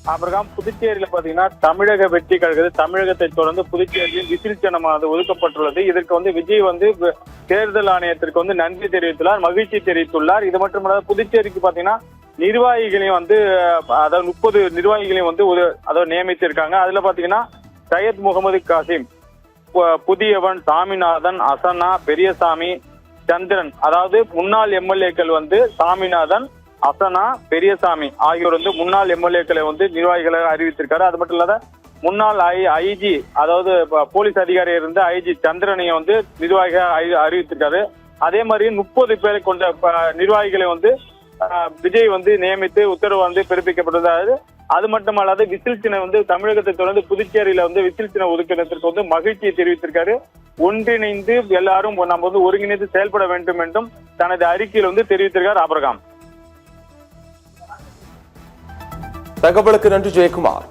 அப்புறம் புதுச்சேரியில பாத்தீங்கன்னா தமிழக வெற்றி கழகத்தில் தமிழகத்தை தொடர்ந்து புதுச்சேரியில் விசில் சின்னமானது ஒதுக்கப்பட்டுள்ளது. இதற்கு விஜய் தேர்தல் ஆணையத்திற்கு நன்றி தெரிவித்துள்ளார், மகிழ்ச்சி தெரிவித்துள்ளார். இது மட்டுமல்ல புதுச்சேரிக்கு பாத்தீங்கன்னா நிர்வாகிகளையும் அதாவது 30 நிர்வாகிகளையும் நியமித்திருக்காங்க. அதுல பாத்தீங்கன்னா சையத் முகமது காசிம், புதியவன், சாமிநாதன், அசனா, பெரியசாமி, சந்திரன், அதாவது முன்னாள் எம்எல்ஏக்கள் சாமிநாதன், அசனா, பெரியசாமி ஆகியோர் முன்னாள் எம்எல்ஏக்களை நிர்வாகிகளாக அறிவித்திருக்காரு. அது மட்டும் இல்லாத முன்னாள் ஐஜி, அதாவது போலீஸ் அதிகாரி இருந்த ஐஜி சந்திரனையும் நிர்வாகியாக அறிவித்திருக்காரு. அதே மாதிரி 30 பேரை கொண்ட நிர்வாகிகளை விஜய் நியமித்து உத்தரவு பிறப்பிக்கப்பட்டது. அது மட்டுமல்லாது விசில் சின்ன தமிழகத்தை தொடர்ந்து புதுச்சேரியில விசில் சின்ன ஒதுக்கினத்திற்கு மகிழ்ச்சியை தெரிவித்திருக்காரு. ஒன்றிணைந்து எல்லாரும் நம்ம ஒருங்கிணைந்து செயல்பட வேண்டும் என்றும் தனது அறிக்கையில் தெரிவித்திருக்கார் ஆபிரகாம். தகவலுக்கு நன்றி ஜெயக்குமார்.